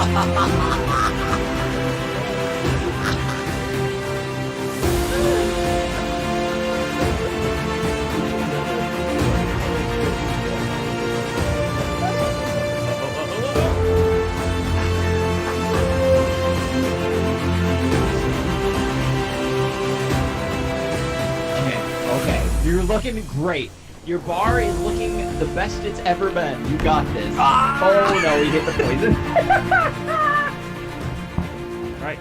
Okay, you're looking great. Your bar is looking the best it's ever been. You got this. Oh no, he hit the poison. Right.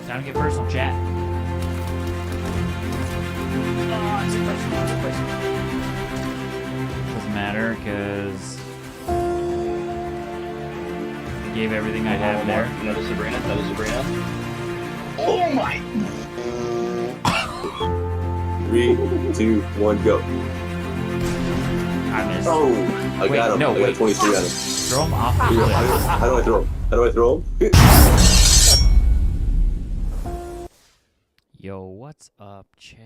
Time to get personal, chat. Oh, it's too personal. Doesn't matter, because I gave everything I have there. Another Sabrina. Oh my! 3, 2, 1, go. I missed. Oh, I got him. No, I got 23 on him. Throw him off the How do I throw him? How do I throw him? Yo, what's up, chat?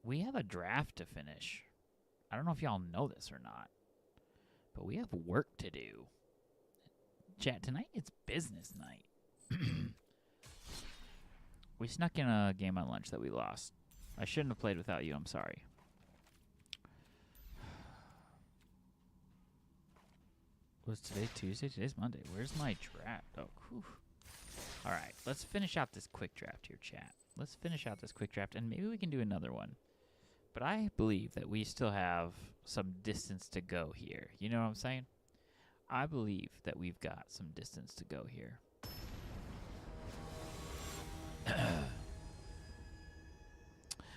We have a draft to finish. I don't know if y'all know this or not, but we have work to do. Chat, tonight it's business night. We snuck in a game on lunch that we lost. I shouldn't have played without you. I'm sorry. Was today Tuesday? Today's Monday. Where's my draft? Oh, whew. All right. Let's finish out this quick draft here, chat. Let's finish out this quick draft, and maybe we can do another one. But I believe that we still have some distance to go here. You know what I'm saying? I believe that we've got some distance to go here.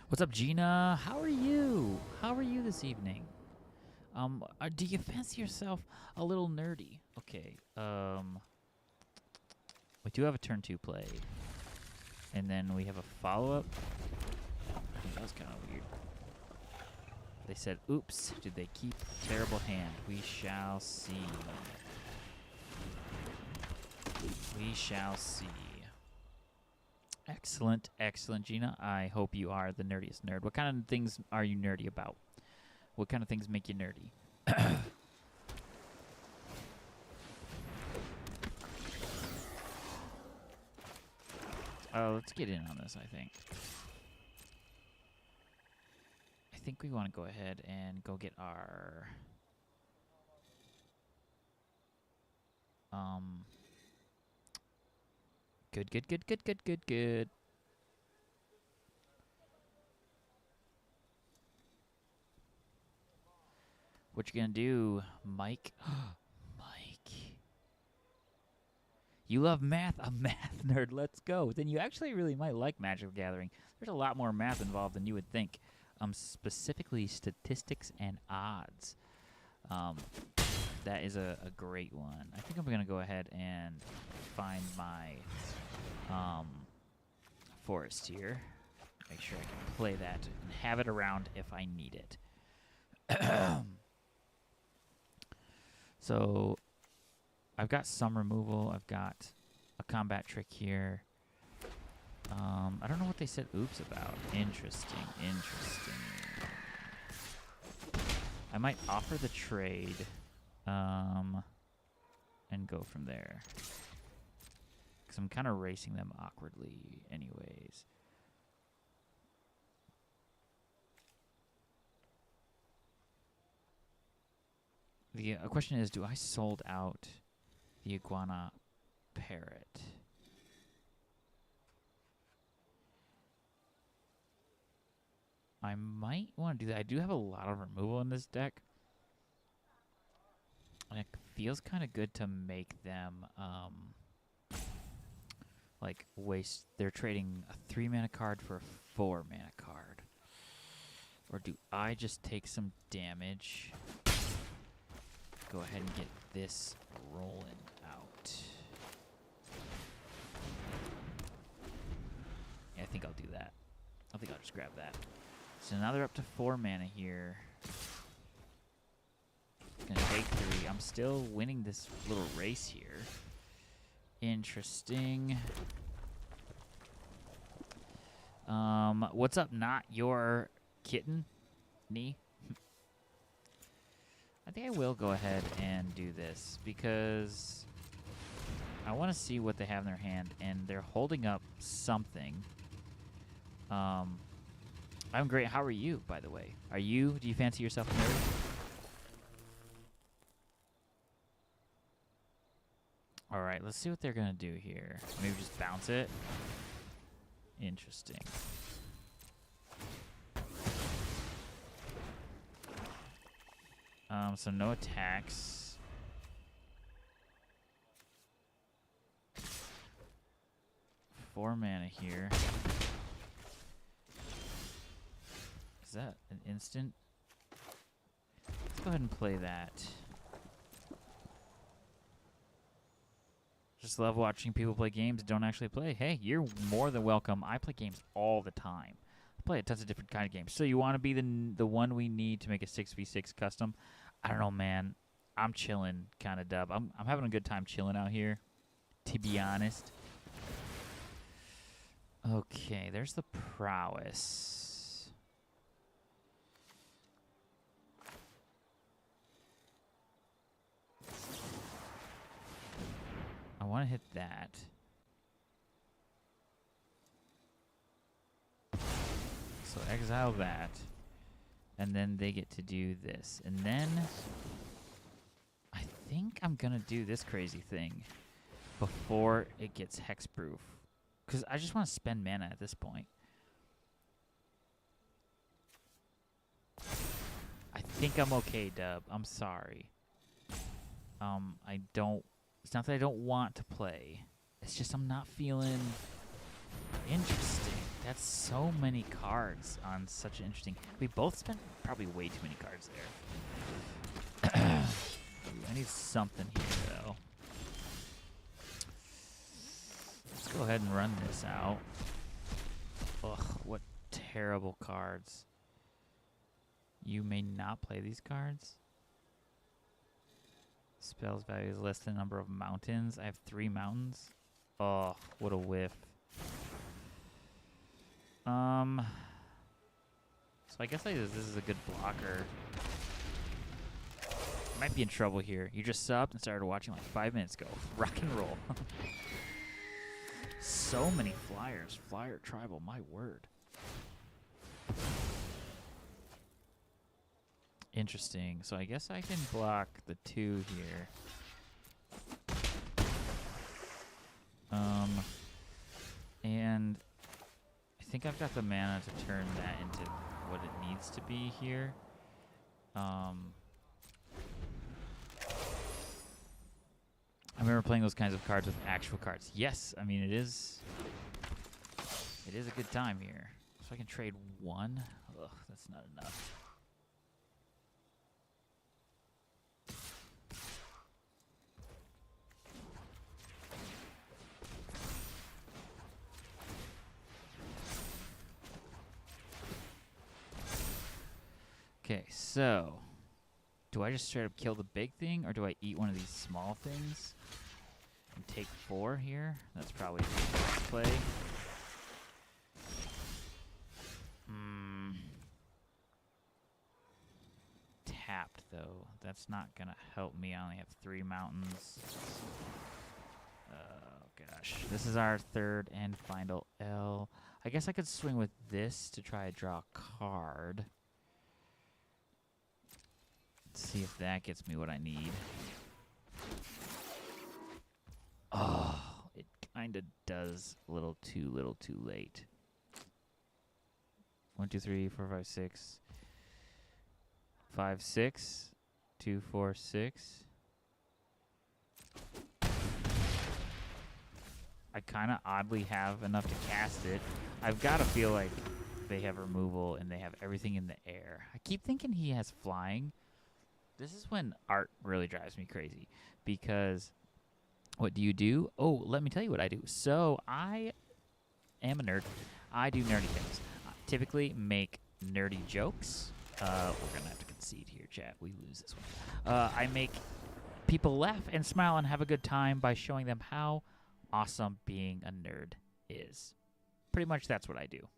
What's up, Gina? How are you? How are you this evening? Do you fancy yourself a little nerdy? Okay. We do have a turn 2 play, and then we have a follow-up. That was kind of weird. They said, "Oops, did they keep terrible hand?" We shall see. We shall see. Excellent, excellent, Gina. I hope you are the nerdiest nerd. What kind of things are you nerdy about? What kind of things make you nerdy? Let's get in on this, I think. I think we want to go ahead and go get our... Good. What you gonna do, Mike? Mike. You love math? A math nerd, let's go. Then you actually really might like Magic the Gathering. There's a lot more math involved than you would think. Specifically statistics and odds. That is a great one. I think I'm gonna go ahead and find my forest here. Make sure I can play that and have it around if I need it. So I've got some removal. I've got a combat trick here. I don't know what they said oops about. Interesting. I might offer the trade and go from there. Because I'm kind of racing them awkwardly anyways. The question is, do I sold out the iguana parrot? I might want to do that. I do have a lot of removal in this deck. And it feels kind of good to make them, like, waste. They're trading a 3-mana card for a 4-mana card. Or do I just take some damage? Go ahead and get this rolling out. Yeah, I think I'll do that. I think I'll just grab that. So now they're up to 4 mana here. Gonna take 3. I'm still winning this little race here. Interesting. What's up, not your kitten? Knee? think I will go ahead and do this because I want to see what they have in their hand, and they're holding up something. I'm great. How are you, by the way? Do you fancy yourself a nerd? All right, let's see what they're going to do here. Maybe just bounce it. Interesting. So no attacks. Four mana here. Is that an instant? Let's go ahead and play that. Just love watching people play games that don't actually play. Hey, you're more than welcome. I play games all the time. I play a tons of different kind of games. So you want to be the one we need to make a 6v6 custom? I don't know, man. I'm chilling, kind of dub. I'm having a good time chilling out here, to be honest. Okay, there's the prowess. I want to hit that. So exile that. And then they get to do this. And then I think I'm going to do this crazy thing before it gets hexproof. Because I just want to spend mana at this point. I think I'm okay, Dub. I'm sorry. I don't... It's not that I don't want to play. It's just I'm not feeling interesting. That's so many cards on such an interesting... We both spent probably way too many cards there. I need something here, though. Let's go ahead and run this out. Ugh, what terrible cards. You may not play these cards. Spells value is less than the number of mountains. I have 3 mountains. Oh, what a whiff. So I guess this is a good blocker. Might be in trouble here. You just subbed and started watching like 5 minutes ago. Rock and roll. So many flyers. Flyer tribal, my word. Interesting. So I guess I can block the 2 here. And I think I've got the mana to turn that into what it needs to be here. I remember playing those kinds of cards with actual cards. Yes, I mean it is a good time here. So I can trade 1. Ugh, that's not enough. Okay, so do I just straight up kill the big thing, or do I eat one of these small things and take 4 here? That's probably the best play. Tapped, though. That's not going to help me. I only have 3 mountains. Oh, gosh. This is our 3rd and final L. I guess I could swing with this to try to draw a card. See if that gets me what I need. Oh, it kind of does a little too late. 1, 2, 3, 4, 5, 6. 5, 6. 2, 4, 6. I kind of oddly have enough to cast it. I've got to feel like they have removal and they have everything in the air. I keep thinking he has flying. This is when art really drives me crazy, because what do you do? Oh, let me tell you what I do. So I am a nerd. I do nerdy things. I typically make nerdy jokes. We're going to have to concede here, chat. We lose this one. I make people laugh and smile and have a good time by showing them how awesome being a nerd is. Pretty much that's what I do.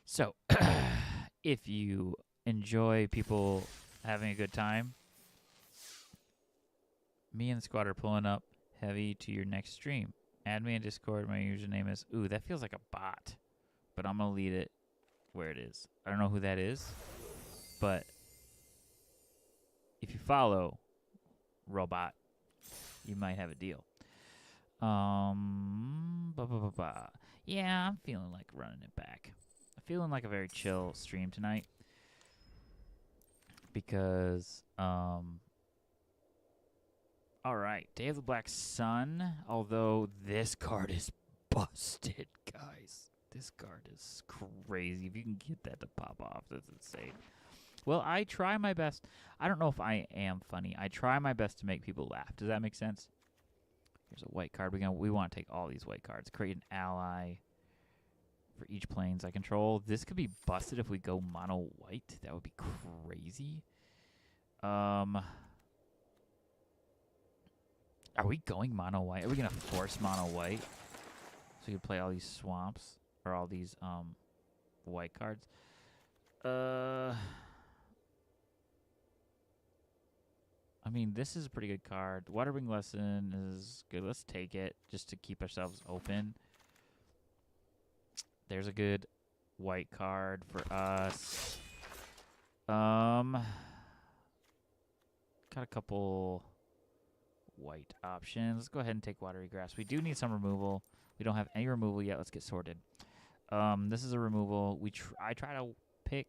So if you enjoy people Having a good time. Me and the squad are pulling up heavy to your next stream. Add me in Discord. My username is... Ooh, that feels like a bot. But I'm going to lead it where it is. I don't know who that is. But if you follow Robot, you might have a deal. Yeah, I'm feeling like running it back. I'm feeling like a very chill stream tonight. Because, alright, Day of the Black Sun. Although this card is busted, guys. This card is crazy. If you can get that to pop off, that's insane. Well, I try my best. I don't know if I am funny. I try my best to make people laugh. Does that make sense? Here's a white card. We want to take all these white cards. Create an ally for each planes I control. This could be busted if we go mono white. That would be crazy. Are we going mono white? Are we gonna force mono white so you can play all these swamps or all these white cards? I mean, this is a pretty good card. Waterwing Lesson is good. Let's take it just to keep ourselves open. There's a good white card for us. Got a couple white options. Let's go ahead and take Watery Grass. We do need some removal. We don't have any removal yet. Let's get sorted. This is a removal. I try to pick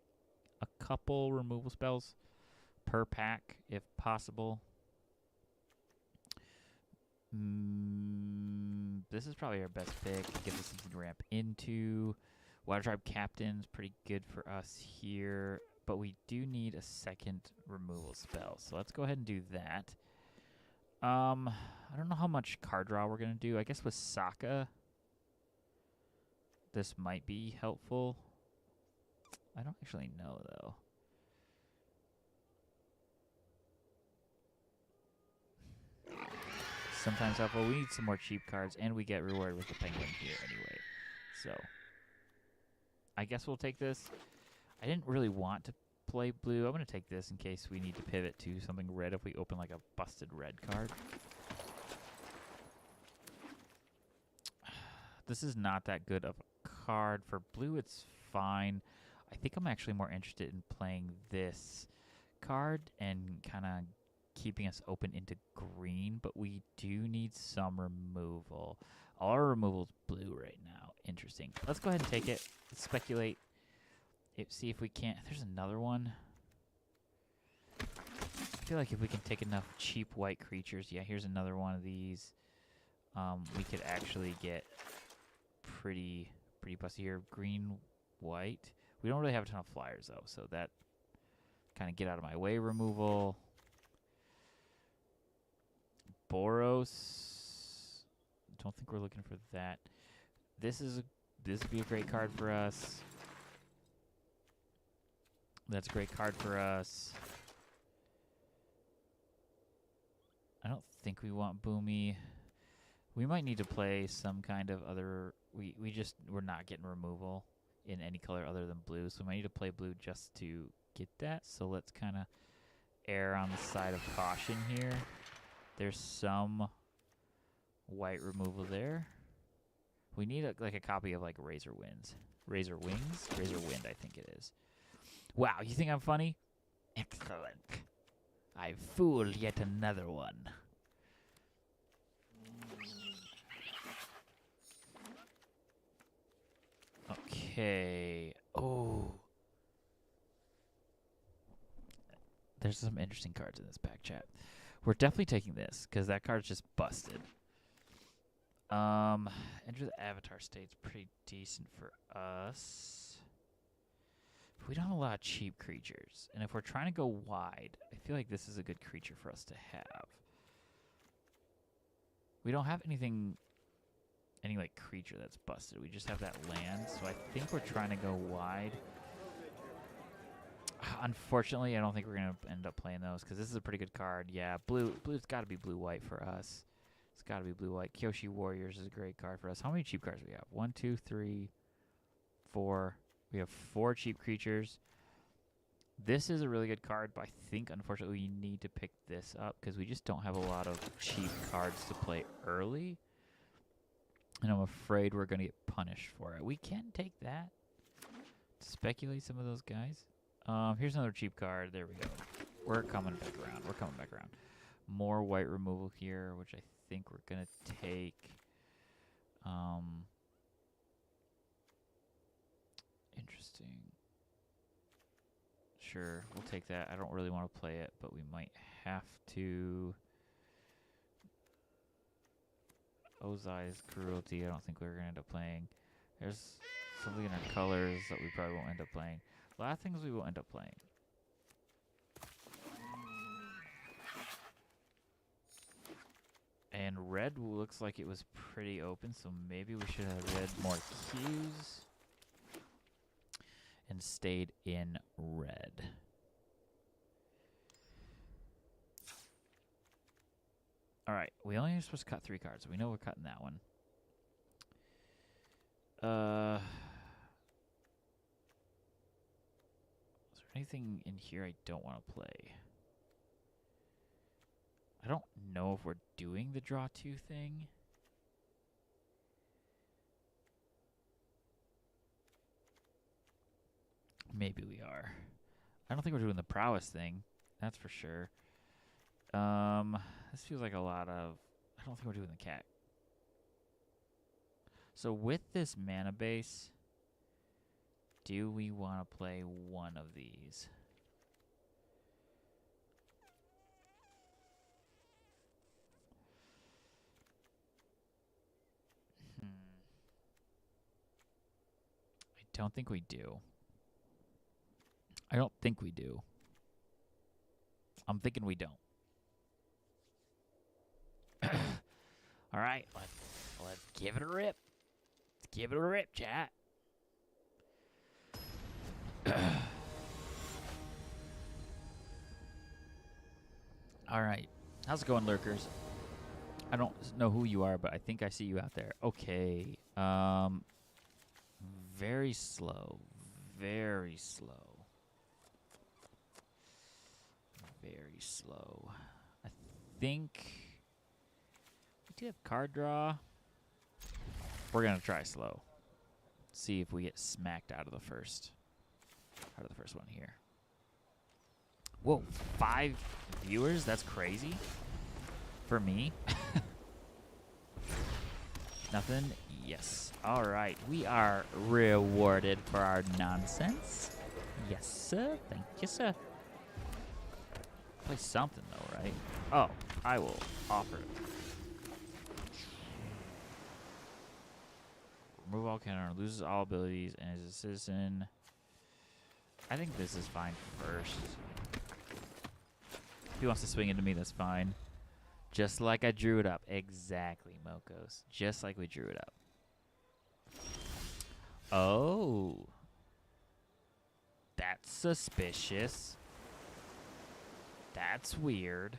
a couple removal spells per pack, if possible. This is probably our best pick. Gives us something to ramp into. Water Tribe Captain's pretty good for us here, but we do need a second removal spell. So let's go ahead and do that. I don't know how much card draw we're going to do. I guess with Sokka, this might be helpful. I don't actually know, though. Sometimes helpful. We need some more cheap cards, and we get rewarded with the penguin here anyway. So, I guess we'll take this. I didn't really want to play blue. I'm going to take this in case we need to pivot to something red if we open like a busted red card. This is not that good of a card. For blue, it's fine. I think I'm actually more interested in playing this card and kind of keeping us open into green, but we do need some removal. All our removal's blue right now. Interesting. Let's go ahead and take it. Let's speculate. See if we can't. There's another one. I feel like if we can take enough cheap white creatures, yeah, here's another one of these. We could actually get pretty busty here. Green, white. We don't really have a ton of flyers though, so that kind of get out of my way removal. Boros. Don't think we're looking for that. This would be a great card for us. That's a great card for us. I don't think we want Boomy. We might need to play some kind of other... We're not getting removal in any color other than blue, so we might need to play blue just to get that. So let's kind of err on the side of caution here. There's some white removal there. We need a copy of like Razor Wings. Razor Wind, I think it is. Wow, you think I'm funny? Excellent. I fooled yet another one. Okay. Oh. There's some interesting cards in this pack, chat. We're definitely taking this, because that card's just busted. Enter the Avatar State's pretty decent for us. We don't have a lot of cheap creatures. And if we're trying to go wide, I feel like this is a good creature for us to have. We don't have any like creature that's busted. We just have that land. So I think we're trying to go wide. Unfortunately, I don't think we're going to end up playing those because this is a pretty good card. Yeah, blue's got to be blue-white for us. It's got to be blue-white. Kyoshi Warriors is a great card for us. How many cheap cards do we have? 1, 2, 3, 4. We have 4 cheap creatures. This is a really good card, but I think, unfortunately, we need to pick this up because we just don't have a lot of cheap cards to play early. And I'm afraid we're going to get punished for it. We can take that to speculate some of those guys. Here's another cheap card. There we go. We're coming back around. We're coming back around. More white removal here, which I think we're going to take. Interesting. Sure, we'll take that. I don't really want to play it, but we might have to. Ozai's Cruelty, I don't think we're going to end up playing. There's something in our colors that we probably won't end up playing. A lot of things we will end up playing. And red looks like it was pretty open, so maybe we should have read more cues and stayed in red. All right, we only are supposed to cut 3 cards. We know we're cutting that one. Is there anything in here I don't want to play? I don't know if we're doing the draw 2 thing. Maybe we are. I don't think we're doing the prowess thing. That's for sure. This feels like a lot of... I don't think we're doing the cat. So with this mana base, do we want to play one of these? I don't think we do. I don't think we do. I'm thinking we don't. All right, let's give it a rip. Let's give it a rip, chat. All right, how's it going, lurkers? I don't know who you are, but I think I see you out there. Okay, very slow, very slow. Very slow. I think we do have card draw. We're gonna try slow. See if we get smacked out of the first one here. Whoa, 5 viewers? That's crazy. For me. Nothing? Yes. All right. We are rewarded for our nonsense. Yes, sir. Thank you, sir. Play something though, right? Oh, I will offer it. Remove all counter, loses all abilities, and is a citizen. I think this is fine first. If he wants to swing into me, that's fine. Just like I drew it up. Exactly, Mokos. Just like we drew it up. Oh. That's suspicious. That's weird.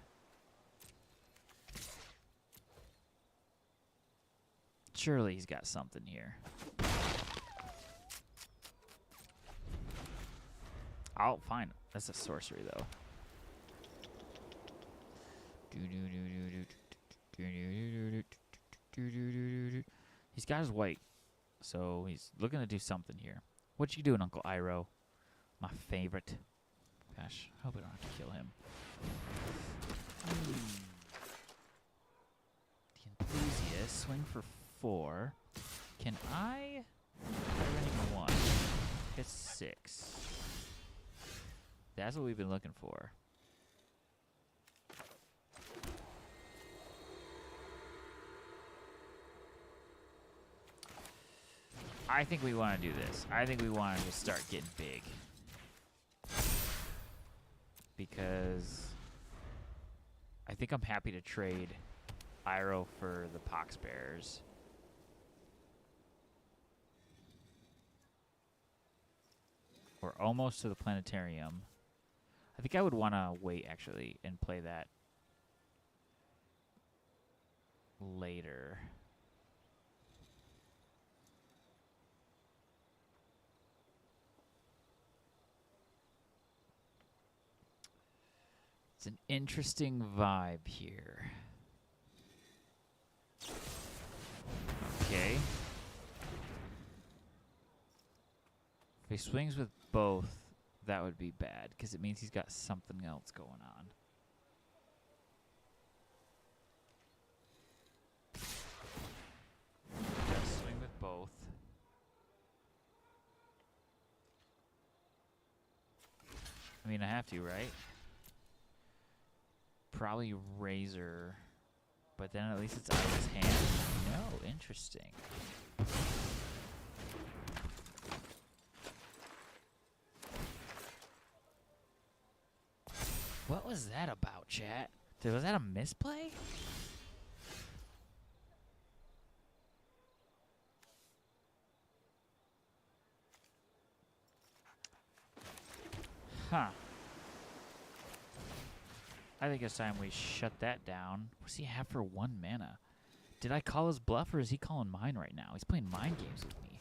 Surely he's got something here. Oh, fine. That's a sorcery, though. He's got his white, so he's looking to do something here. What you doing, Uncle Iroh? My favorite. Gosh, I hope we don't have to kill him. The enthusiast, swing for 4. Can I? Running 1. Hit 6. That's what we've been looking for. I think we want to do this. I think we want to just start getting big. Because I think I'm happy to trade Iroh for the Pox Bears. We're almost to the planetarium. I think I would want to wait, actually, and play that later. It's an interesting vibe here. Okay. If he swings with both, that would be bad, because it means he's got something else going on. Just swing with both. I mean, I have to, right? Probably Razor, but then at least it's out of his hand. No, interesting. What was that about, chat? Was that a misplay? Huh. I think it's time we shut that down. What's he have for 1 mana? Did I call his bluff, or is he calling mine right now? He's playing mind games with me.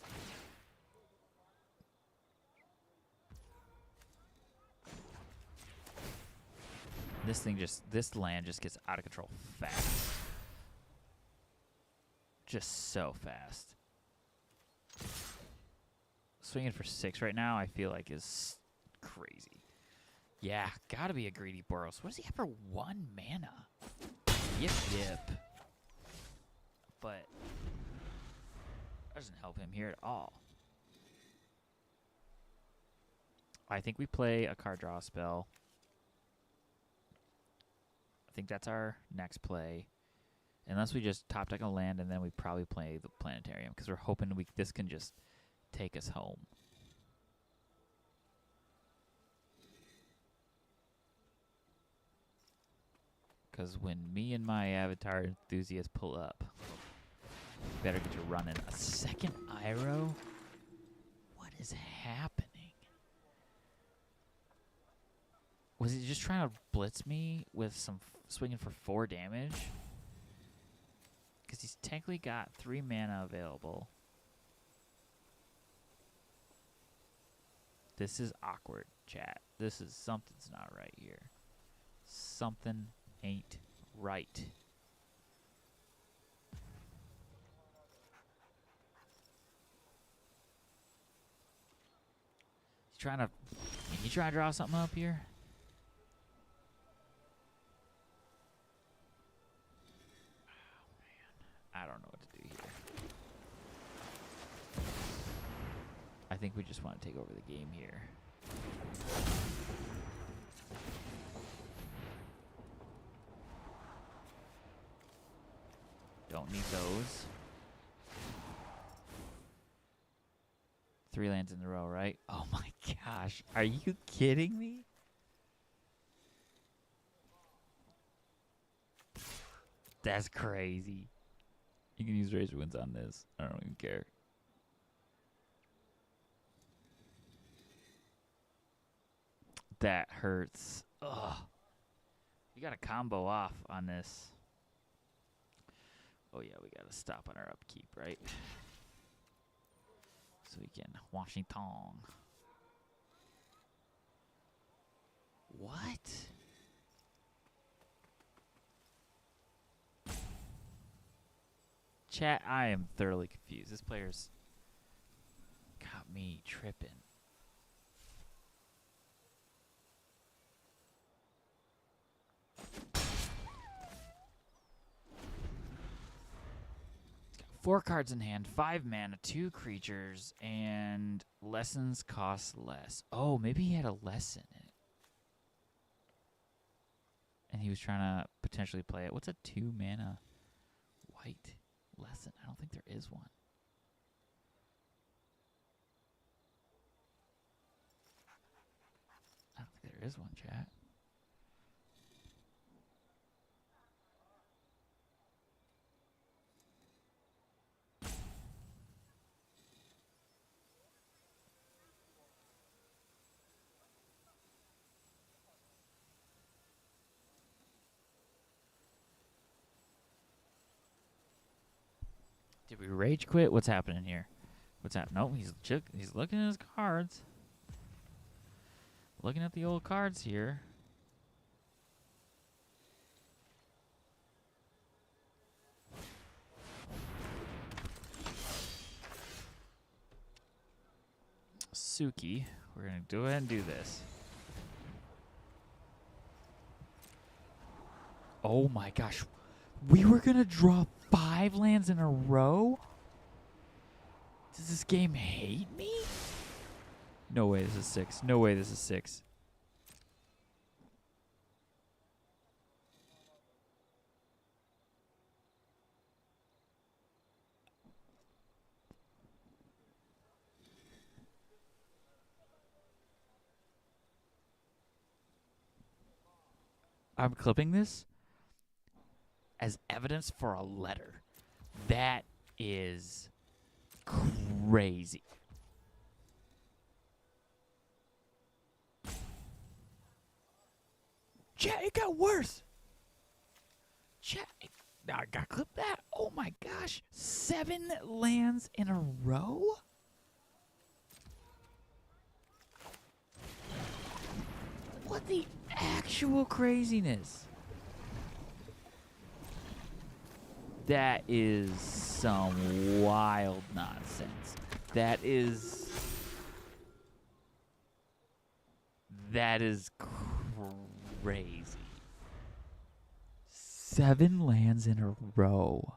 This land just gets out of control fast. Just so fast. Swinging for 6 right now, I feel like is crazy. Yeah, gotta be a greedy Boros. What does he have for 1 mana? Yip. But doesn't help him here at all. I think we play a card draw spell. I think that's our next play. Unless we just top deck a land, and then we probably play the Planetarium, because we're hoping this can just take us home. Because when me and my Avatar enthusiast pull up, we better get to running. A second Iroh? What is happening? Was he just trying to blitz me with some swinging for 4 damage? Because he's technically got 3 mana available. This is awkward, chat. Something's not right here. Something ain't right. Can you try to draw something up here? I don't know what to do here. I think we just want to take over the game here. Don't need those. 3 lands in a row, right? Oh my gosh. Are you kidding me? That's crazy. You can use Razor Winds on this. I don't even care. That hurts. Ugh. You got to combo off on this. Oh yeah, we got to stop on our upkeep, right? So we can Washington. What? Chat, I am thoroughly confused. This player's got me tripping. He's got 4 cards in hand, 5 mana, 2 creatures, and lessons cost less. Oh, maybe he had a lesson in it. And he was trying to potentially play it. What's a 2 mana white lesson? I don't think there is one. I don't think there is one, chat. Did we rage quit? What's happening here? What's happening? No, he's looking at his cards. Looking at the old cards here. Suki, we're gonna go ahead and do this. Oh my gosh. We were gonna draw 5 lands in a row? Does this game hate me? No way this is 6. No way this is 6. I'm clipping this as evidence for a letter. That is crazy. Chat, it got worse. Chat, now I gotta clip that. Oh my gosh. 7 lands in a row? What the actual craziness? That is some wild nonsense. That is crazy. 7 lands in a row.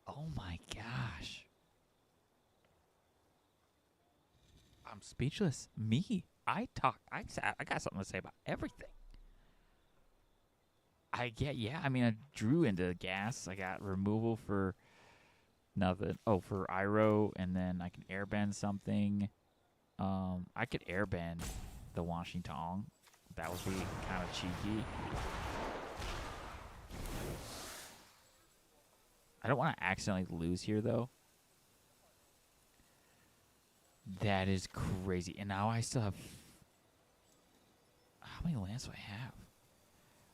Oh my gosh. I'm speechless. Me. I got something to say about everything. I drew into gas. I got removal for nothing. Oh, for Iroh, and then I can airbend something. I could airbend the Washington. That would be kind of cheeky. I don't want to accidentally lose here, though. That is crazy. And now I still have... How many lands do I have?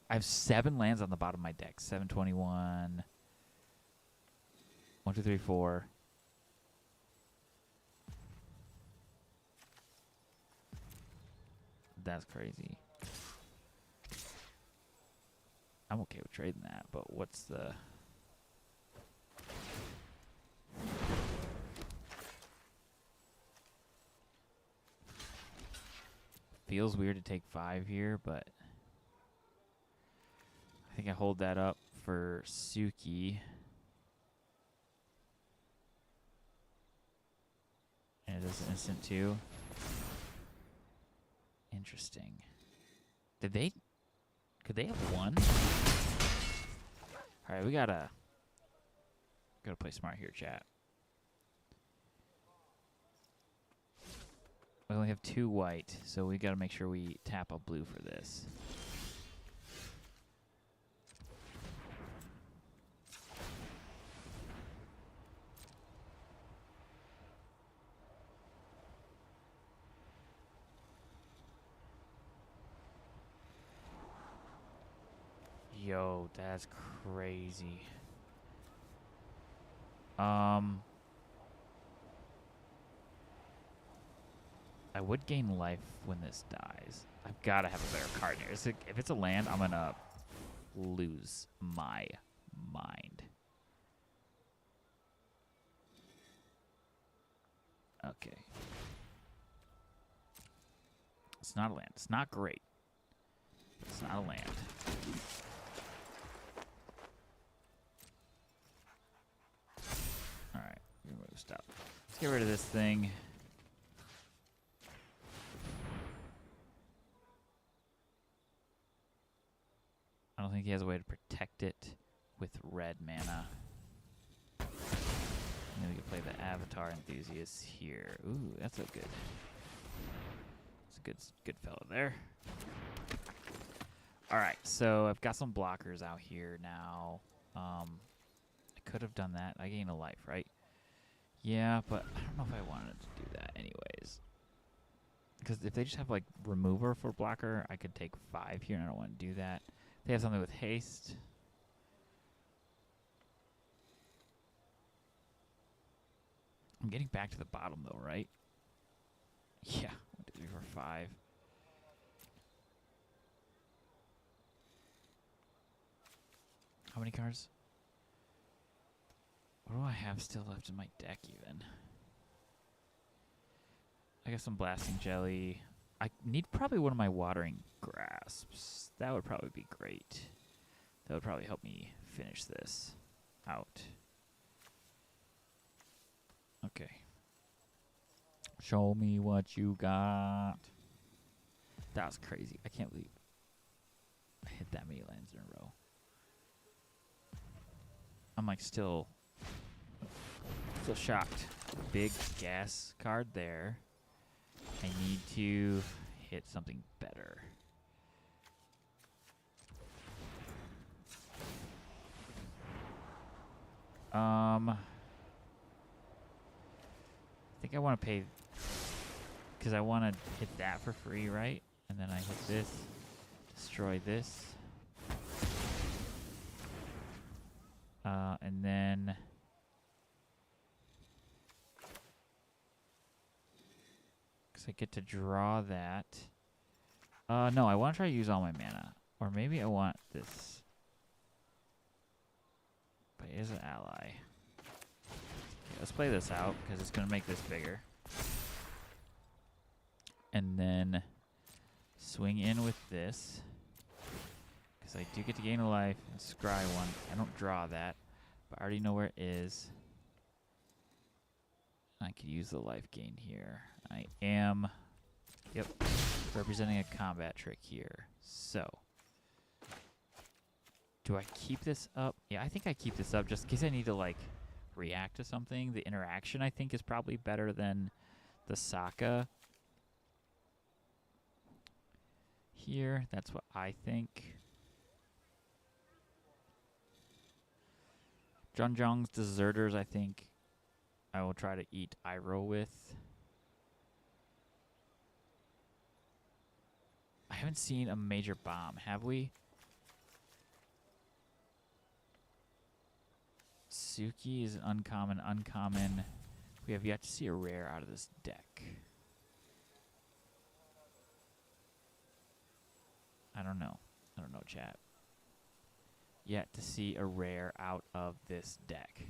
I have 7 lands on the bottom of my deck. 721. 1, 2, 3, 4. That's crazy. I'm okay with trading that, but what's the... Feels weird to take 5 here, but I think I hold that up for Suki. And it does an instant too. Interesting. Could they have won? All right, we gotta play smart here, chat. We only have 2 white, so we gotta make sure we tap a blue for this. Yo, that's crazy. I would gain life when this dies. I've got to have a better card here. If it's a land, I'm going to lose my mind. Okay. It's not a land. It's not great. It's not a land. Alright. Stop. Let's get rid of this thing. I don't think he has a way to protect it with red mana. And then we can play the Avatar Enthusiast here. Ooh, that's a good fellow there. Alright, so I've got some blockers out here now. I could have done that. I gain a life, right? Yeah, but I don't know if I wanted to do that anyways. Because if they just have, like, remover for blocker, I could take 5 here, and I don't want to do that. They have something with haste. I'm getting back to the bottom, though, right? Yeah, 1, 2, 3, 4, 5. How many cards? What do I have still left in my deck even? I got some blasting jelly. I need probably one of my watering grasps. That would probably be great. That would probably help me finish this out. Okay. Show me what you got. That was crazy. I can't believe I hit that many lands in a row. I'm like still shocked. Big gas card there. I need to hit something better. I think I want to pay because I want to hit that for free, right? And then I hit this, destroy this. And then because I get to draw that. No, I want to try to use all my mana. Or maybe I want this. But it is an ally. Okay, let's play this out because it's going to make this bigger. And then swing in with this. Because I do get to gain a life and scry one. I don't draw that. But I already know where it is. I could use the life gain here. I am, yep, representing a combat trick here. So, do I keep this up? Yeah, I think I keep this up just in case I need to, like, react to something. The interaction, I think, is probably better than the Sokka here. That's what I think. Junjong's Deserters, I think I will try to eat Iroh with. I haven't seen a major bomb, have we? Suki is uncommon. We have yet to see a rare out of this deck. I don't know, chat. Yet to see a rare out of this deck.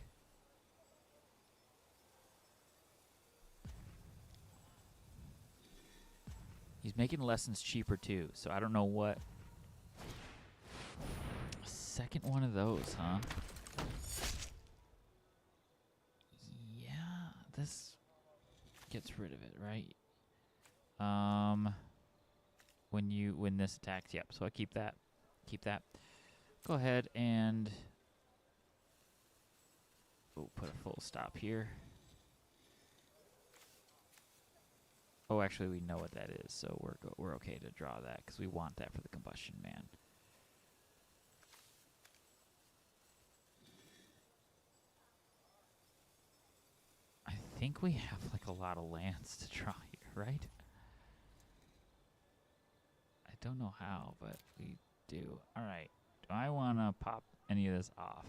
He's making lessons cheaper too, so I don't know what. Second one of those, huh? Yeah, this gets rid of it, right? When this attacks, yep. So I keep that. Go ahead and put a full stop here. Oh, actually, we know what that is, so we're okay to draw that because we want that for the Combustion Man. I think we have like a lot of lands to draw here, right? I don't know how, but we do. All right. Do I want to pop any of this off?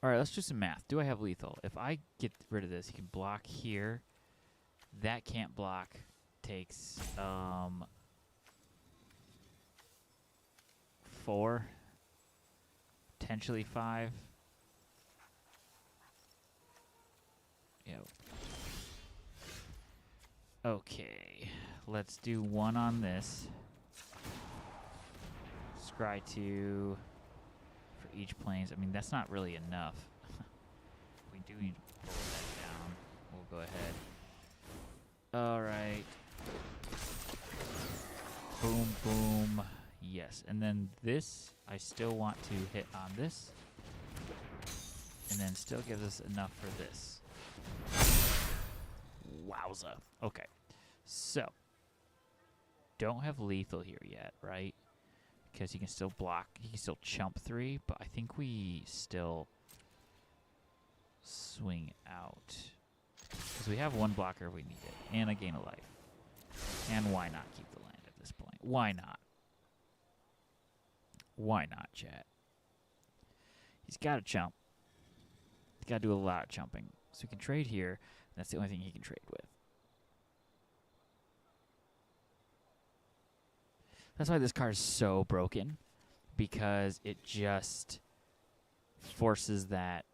All right, let's do some math. Do I have lethal? If I get rid of this, he can block here. That can't block. Takes 4, potentially 5. Yo. Okay, let's do 1 on this. Scry 2 for each planes. I mean, that's not really enough. We do need to pull that down. We'll go ahead. All right. Boom, boom. Yes, and then this, I still want to hit on this. And then still gives us enough for this. Wowza. Okay. So, don't have lethal here yet, right? Because he can still block. He can still chump 3, but I think we still swing out. Because we have 1 blocker if we need it. And a gain of life. And why not keep the land at this point? Why not? Why not, chat? He's got to chump. He's got to do a lot of chumping. So he can trade here. That's the only thing he can trade with. That's why this card is so broken. because it just forces that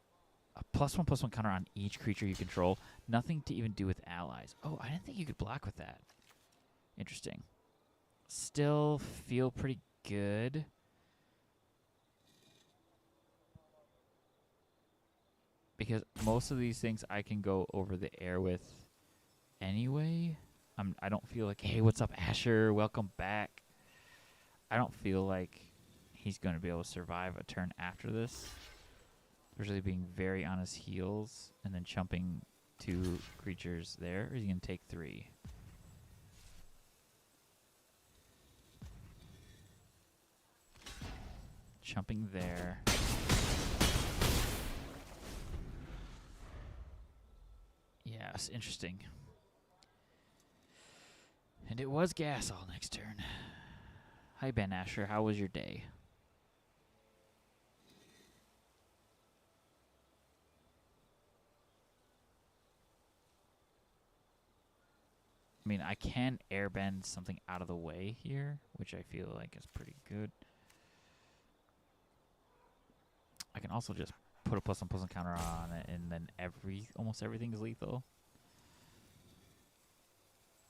a +1/+1 counter on each creature you control. Nothing to even do with allies. Oh, I didn't think you could block with that. Interesting. Still feel pretty good. Because most of these things I can go over the air with anyway. I don't feel like, hey, what's up, Asher? Welcome back. I don't feel like he's going to be able to survive a turn after this. Especially being very on his heels and then chumping 2 creatures there. Or is he going to take 3? Chumping there. Yes, interesting. And it was gas all next turn. Hi, Ben Asher. How was your day? I mean, I can airbend something out of the way here, which I feel like is pretty good. I can also just put a +1/+1 counter on it, and then almost everything is lethal.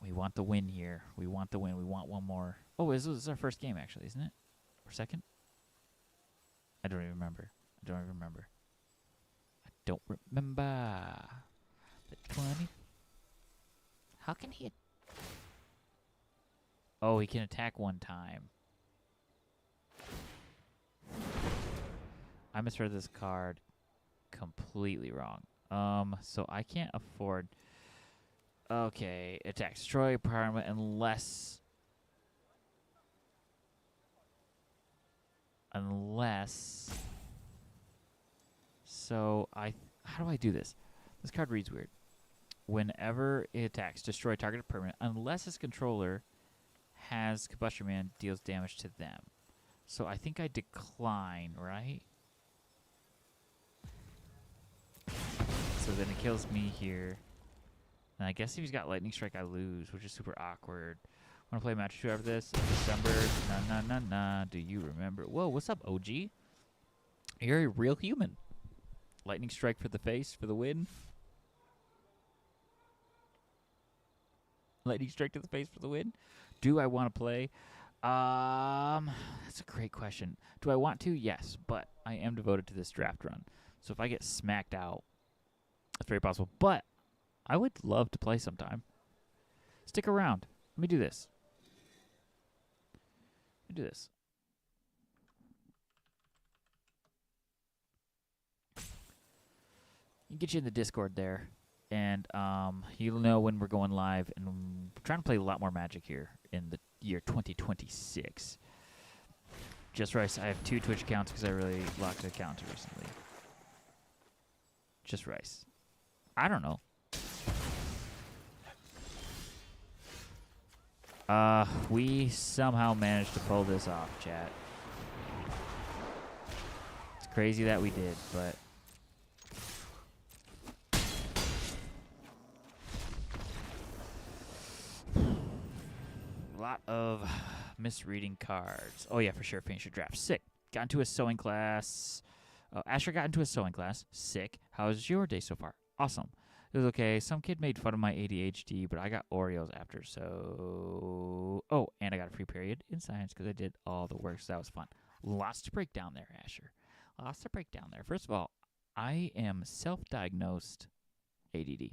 We want the win here. We want the win. We want one more. Oh, this is our first game, actually, isn't it? Or second? I don't even remember. I don't remember. The 20. How can he... Oh, he can attack 1 time. I misread this card completely wrong. So I can't afford... Okay, attack, destroy, permanent, unless... So how do I do this? This card reads weird. Whenever it attacks, destroy targeted permanent, unless its controller has Combustion Man, deals damage to them. So I think I decline, right? So then it kills me here. And I guess if he's got Lightning Strike, I lose, which is super awkward. Want to play match 2 after this? In December. Nah. Do you remember? Whoa, what's up, OG? You're a real human. Lightning Strike for the face, for the win. Lightning Strike to the face for the win. Do I want to play? That's a great question. Do I want to? Yes, but I am devoted to this draft run. So if I get smacked out, it's very possible. But I would love to play sometime. Stick around. Let me do this. You can get you in the Discord there. And you'll know when we're going live. And we're trying to play a lot more Magic here in the year 2026. Just Rice, I have 2 Twitch accounts because I really locked an account recently. Just Rice. I don't know. We somehow managed to pull this off, chat. It's crazy that we did, but... A lot of misreading cards. Oh, yeah, for sure. Finish your draft. Sick. Got into a sewing class. Asher got into a sewing class. Sick. How's your day so far? Awesome. It was okay. Some kid made fun of my ADHD, but I got Oreos after, so... Oh, and I got a free period in science because I did all the work, so that was fun. Lots to break down there, Asher. Lots to break down there. First of all, I am self-diagnosed ADD.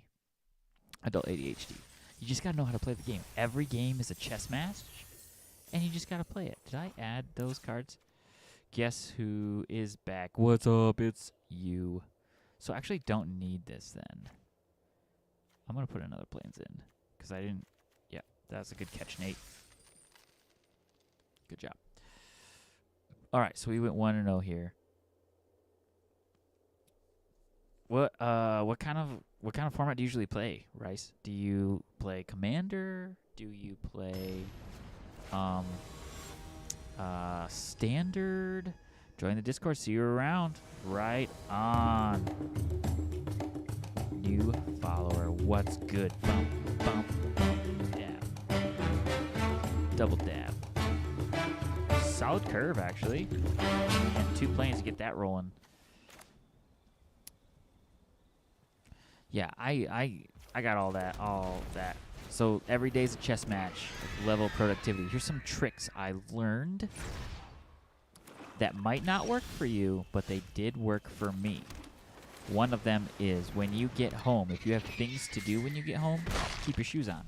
Adult ADHD. You just got to know how to play the game. Every game is a chess match, and you just got to play it. Did I add those cards? Guess who is back? What's up? It's you. So I actually don't need this then. I'm going to put another planes in because I didn't... Yeah, that's a good catch, Nate. Good job. All right, so we went 1-0 here. What kind of format do you usually play, Rice? Do you play Commander? Do you play Standard? Join the Discord. See you around. Right on. New follower. What's good? Bump, bump, bump, dab. Double dab. solid curve, actually. And 2 planes to get that rolling. Yeah, I got all that. So every day's a chess match. Level of productivity. Here's some tricks I learned that might not work for you, but they did work for me. One of them is when you get home, if you have things to do when you get home, keep your shoes on.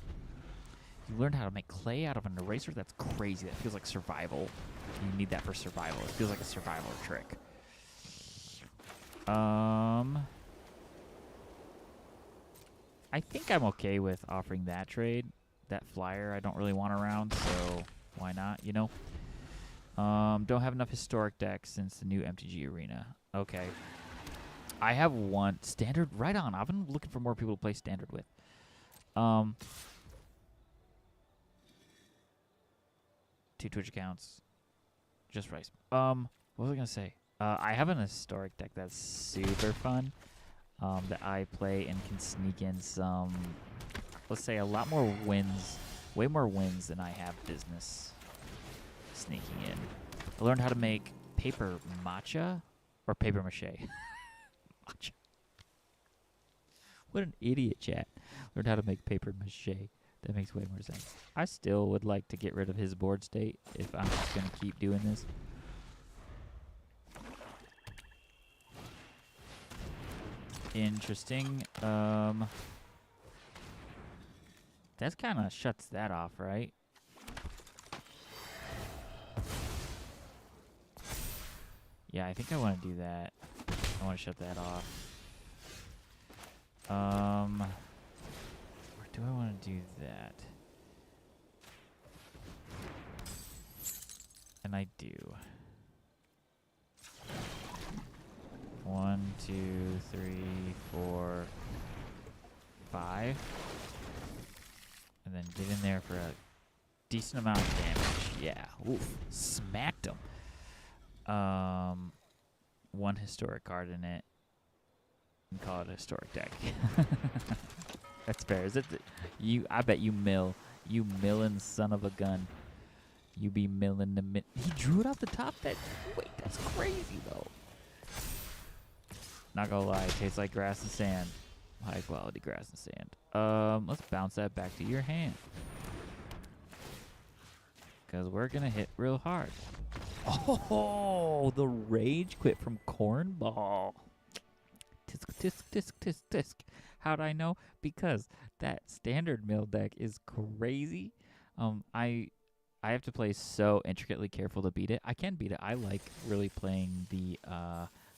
You learned how to make clay out of an eraser? That's crazy. That feels like survival. You need that for survival. It feels like a survival trick. I think I'm okay with offering that trade. That flyer I don't really want around, so why not, you know? Don't have enough historic decks since the new MTG Arena. Okay. I have one. Standard, right on. I've been looking for more people to play Standard with. 2 Twitch accounts. Just rice. What was I going to say? I have an historic deck that's super fun. That I play and can sneak in some, let's say, a lot more wins, way more wins than I have business sneaking in. I learned how to make paper matcha or paper mache. Matcha. What an idiot, chat. Learned how to make paper mache. That makes way more sense. I still would like to get rid of his board state if I'm just going to keep doing this. Interesting. That kind of shuts that off, right? Yeah, I think I want to do that. I want to shut that off. Where do I want to do that? And I do. 1, 2, 3, 4, 5. And then get in there for a decent amount of damage. Yeah. Oof. Smacked him. 1 historic card in it. And call it a historic deck. That's fair. Is it I bet you mill. You millin' son of a gun. You be millin' the He drew it off the top that wait, that's crazy though. Not gonna lie, it tastes like grass and sand. High quality grass and sand. Let's bounce that back to your hand. Because we're gonna hit real hard. Oh, the rage quit from Cornball. Tisk, tisk, tisk, tisk, tisk. How'd I know? Because that standard mill deck is crazy. I have to play so intricately careful to beat it. I can beat it. I like really playing the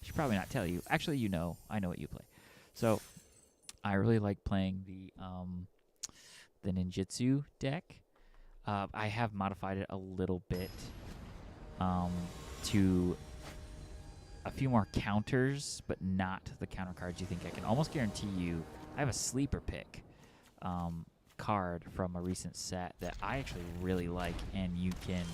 I should probably not tell you. Actually, you know. I know what you play. So, I really like playing the ninjutsu deck. I have modified it a little bit to a few more counters, but not the counter cards you think. I can almost guarantee you I have a sleeper pick card from a recent set that I actually really like, and you can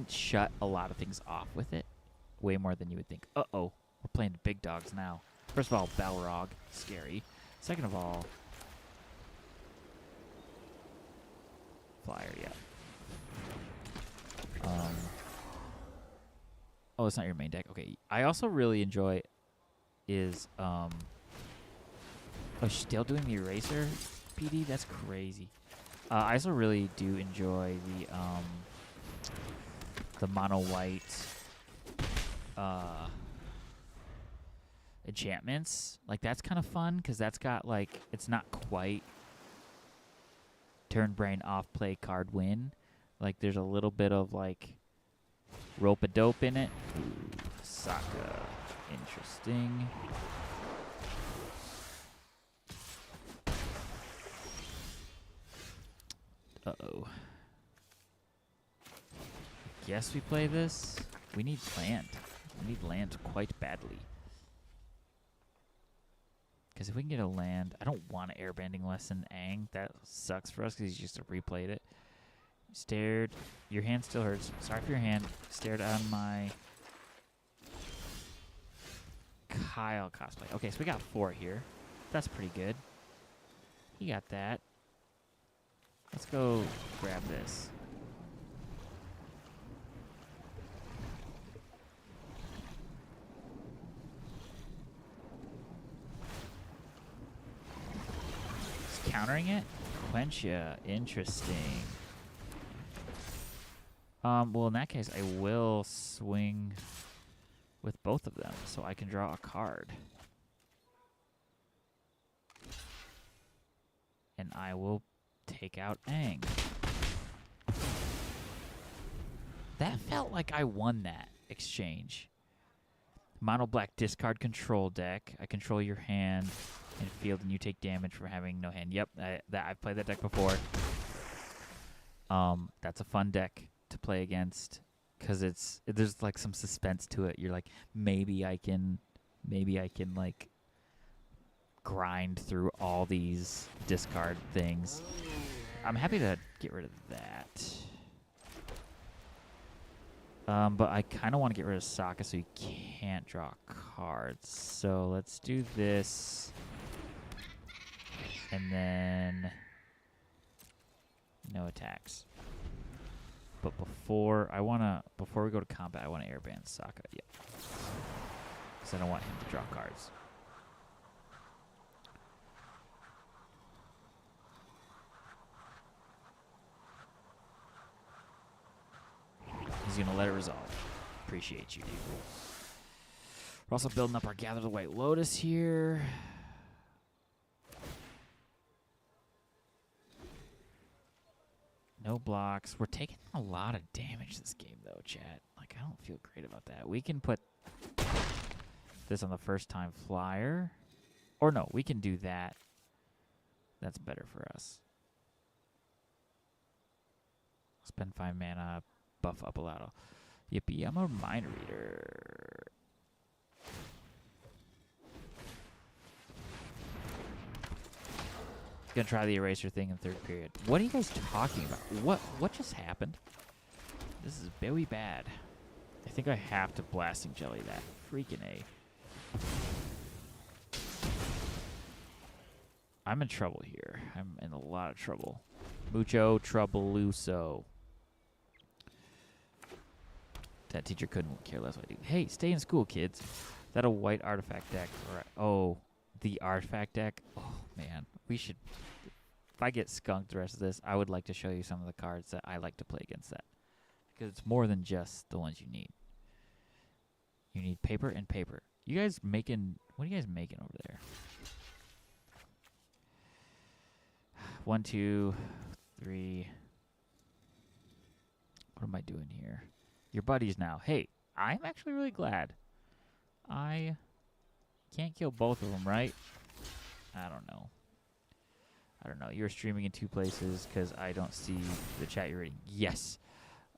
shut a lot of things off with it, way more than you would think. Uh-oh, we're playing the big dogs now. First of all, Balrog, scary. Second of all, flyer, yeah. Oh, it's not your main deck. Okay, I also really enjoy is oh, she's still doing the eraser, PD. That's crazy. I also really do enjoy the mono white enchantments. Like that's kind of fun because that's got like it's not quite turn brain off play card win. Like there's a little bit of like rope a dope in it. Ooh, Saka, interesting. Uh-oh. Guess we play this. We need land. We need land quite badly. Because if we can get a land, I don't want an airbending lesson Aang. That sucks for us because he's just replayed it. Stared. Your hand still hurts. Sorry for your hand. Stared on my Kyle cosplay. Okay, so we got 4 here. That's pretty good. He got that. Let's go grab this. Just countering it? Quencha. Interesting. Well, in that case, I will swing with both of them, so I can draw a card. And I will take out Aang. That felt like I won that exchange. Mono black discard control deck. I control your hand and field, and you take damage from having no hand. Yep, I've played that deck before. That's a fun deck to play against because there's like some suspense to it. You're like, maybe I can like grind through all these discard things. I'm happy to get rid of that. But I kind of want to get rid of Sokka so he can't draw cards. So let's do this. And then no attacks. But before we go to combat, I want to airband Sokka. Yeah. Because I don't want him to draw cards. He's going to let it resolve. Appreciate you, dude. We're also building up our Gather the White Lotus here. No blocks. We're taking a lot of damage this game, though, chat. Like, I don't feel great about that. We can put this on the first time flyer. Or no, we can do that. That's better for us. Spend 5 mana. Buff up a lot. Yippee, I'm a mind reader. Gonna try the eraser thing in third period. What are you guys talking about? What just happened? This is very bad. I think I have to blasting jelly that. Freaking A. I'm in trouble here. I'm in a lot of trouble. Mucho troubluso. That teacher couldn't care less what I do. Hey, stay in school, kids. Is that a white artifact deck? Oh, the artifact deck? Oh, man. We should... If I get skunked the rest of this, I would like to show you some of the cards that I like to play against that. Because it's more than just the ones you need. You need paper and paper. You guys making... What are you guys making over there? 1, 2, 3... What am I doing here? Your buddies now. Hey, I'm actually really glad. I can't kill both of them, right? I don't know. You're streaming in 2 places because I don't see the chat you're reading. Yes.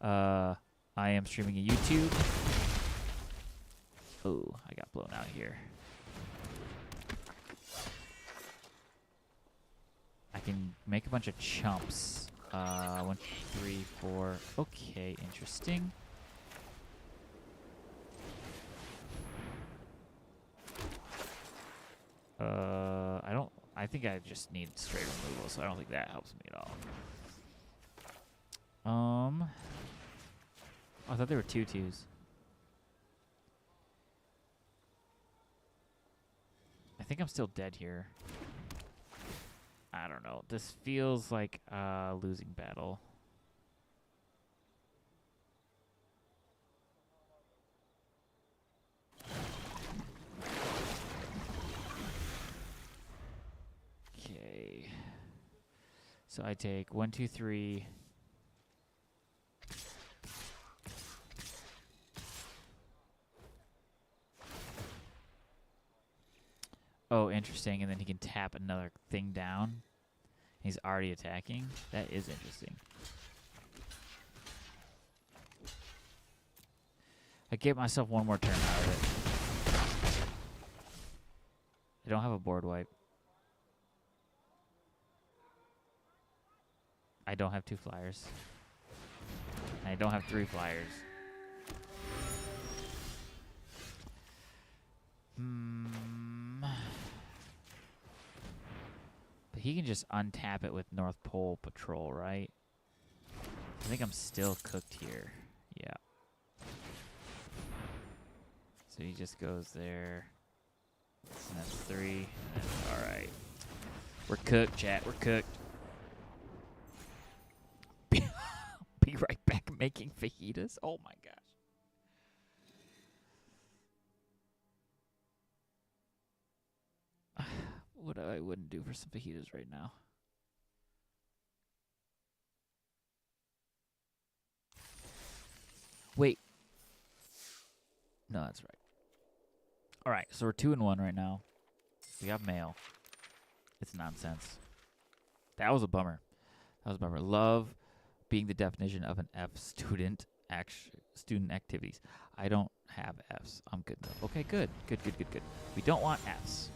I am streaming in YouTube. Oh, I got blown out here. I can make a bunch of chumps. 1, 2, 3, 4. Okay, interesting. I think I just need straight removal, so I don't think that helps me at all. I thought there were 2 twos. I think I'm still dead here. I don't know. This feels like a losing battle. Okay. So I take 1, 2, 3. Oh, interesting. And then he can tap another thing down. He's already attacking. That is interesting. I gave myself one more turn out of it. I don't have a board wipe. I don't have 2 flyers. And I don't have 3 flyers. But he can just untap it with North Pole Patrol, right? I think I'm still cooked here. Yeah. So he just goes there. And that's 3. Alright. We're cooked, chat. We're cooked. Be right back making fajitas. Oh my gosh. What I wouldn't do for some fajitas right now. Wait. No, that's right. All right, so we're 2-1 right now. We got mail. It's nonsense. That was a bummer. That was a bummer. Love being the definition of an F student student activities. I don't have Fs. I'm good though. Okay, good. Good. We don't want Fs.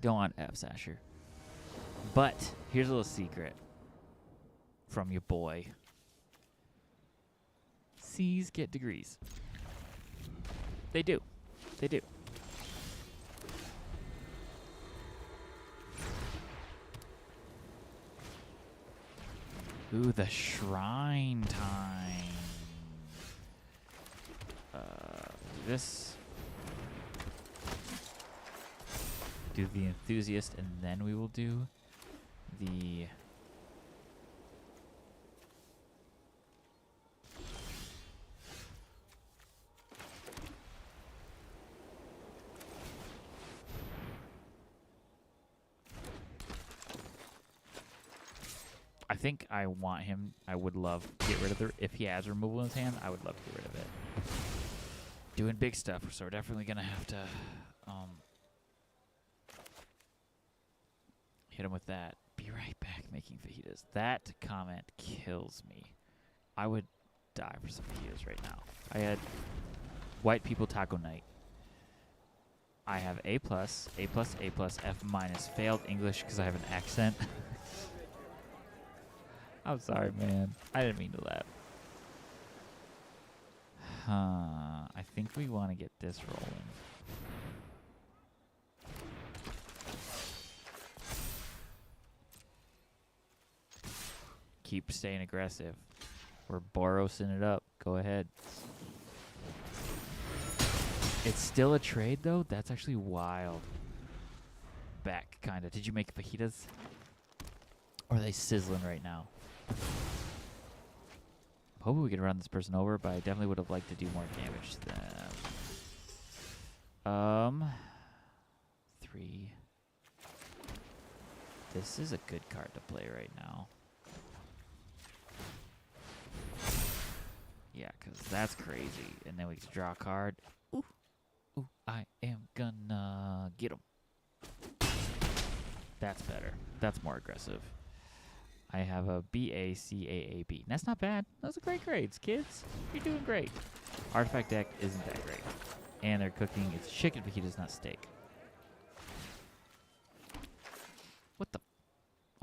Don't want Fs, Asher. But here's a little secret from your boy. C's get degrees. They do. They do. Ooh, the shrine time. This. Do the enthusiast, and then we will do the. I think I want him. I would love to get rid of if he has removal in his hand, I would love to get rid of it. Doing big stuff, so we're definitely gonna have to hit him with that. Be right back making fajitas. That comment kills me. I would die for some fajitas right now. I had white people taco night. I have A+, F-, failed English because I have an accent. I'm sorry, man. I didn't mean to laugh. I think we want to get this rolling. Keep staying aggressive. We're Borosing it up. Go ahead. It's still a trade, though? That's actually wild. Back, kind of. Did you make fajitas? Or are they sizzling right now? Hoping we could run this person over, but I definitely would have liked to do more damage to them. 3. This is a good card to play right now. Yeah, because that's crazy. And then we can draw a card. Ooh. Ooh, I am gonna get him. That's better. That's more aggressive. I have a B-A-C-A-A-B. That's not bad. Those are great grades, kids. You're doing great. Artifact deck isn't that great. And they're cooking. It's chicken fajitas, not steak. What the?